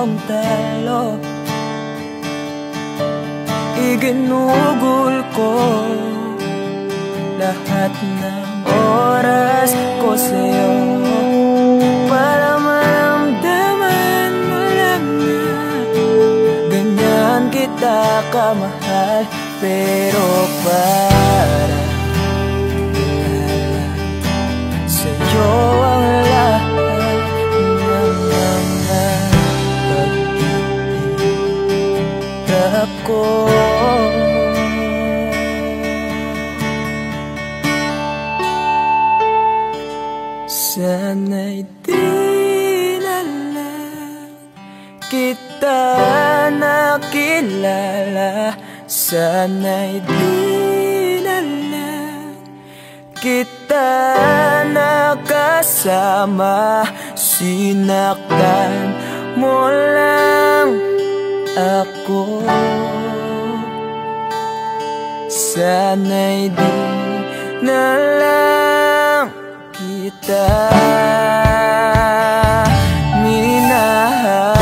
iyong talo. Iginugol ko lahat ng oras ko sa'yo para maramdaman mo lang na ganyan kita kamahal. Pero para sa'yo ang lahat ng mga pag-iirap ko. Sana'y di na lang kita nakilala. Sana'y di na lang kita nakasama. Sinaktan mo lang ako. Sana'y di na lang kita minahal.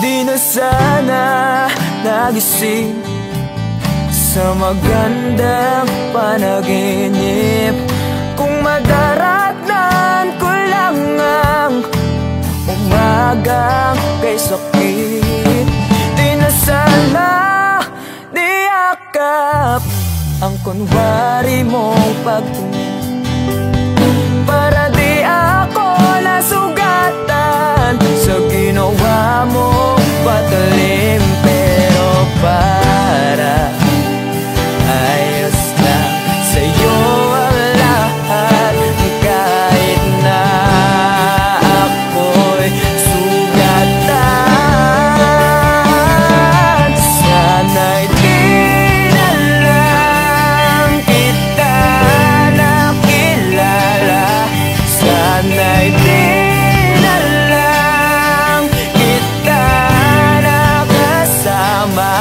Di na sana nagising sa magandang panaginip kung madaratnan ko lang ang umagang kay sakit. Di na sana niyakap ang kunwari mong pagtingin para di ako nasugatan sa ginawa mong patalim. Pero para ayos lang sa'yo ang lahat, kahit na ako'y sugatan. Sana'y di na lang kita nakilala. Sana'y di na lang kita nakasama.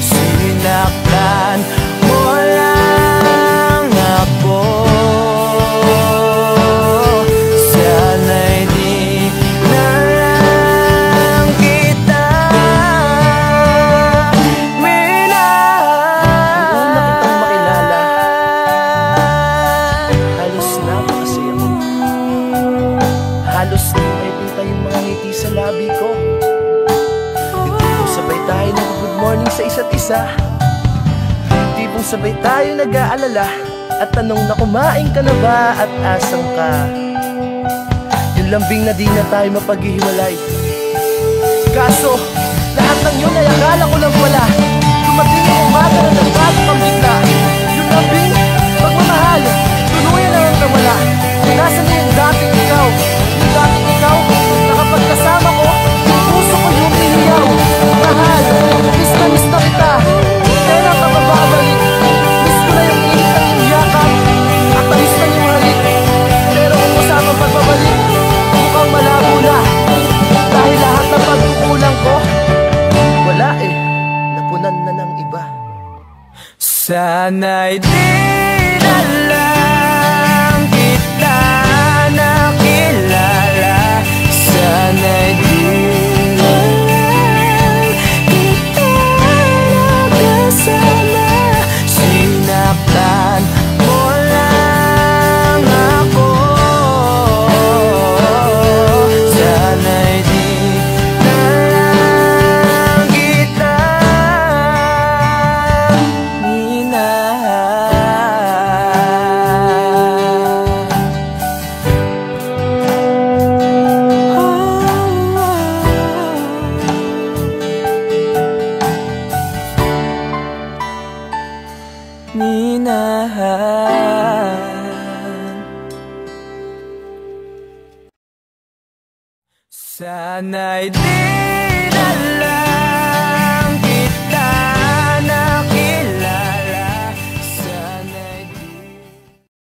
Sinaktan mo lang ako. Sana'y di na lang kita minahal. Halos napakasaya mo. Halos di may pinta yung mga ngiti sa labi ko. Tipong sabay tayo nag-good morning sa isa't isa. Tipong sabay tayo nag-aalala at tanong na kumain ka na ba at asan ka. Yung lambing na di na tayo mapaghihiwalay. Kaso lahat ng yun ay akala ko lang pala. Dumating ang umaga na nagbago kang bigla. Yung lambing, pagmamahal, tuluyan na ang nawala. Nasaan na yung dating ikaw? Yung dating ikaw na kapag kasama ko, puso ko yung iniyaw. Mahal, miss na kita. Kailan ka bababalik? Miss ko na yung init at yung yakap at tamis na yung halik. Pero kung kasama pagbabalik, mukhang malabo na. Dahil lahat ng pagkukulang ko, wala eh, napunan na ng iba. Sana'y di na lang kita nakilala. Sana'y di na lang kita nakasama. Sinaktan mo lang ako. Sana'y di na lang kita minahal. Minahal. Sana'y di na lang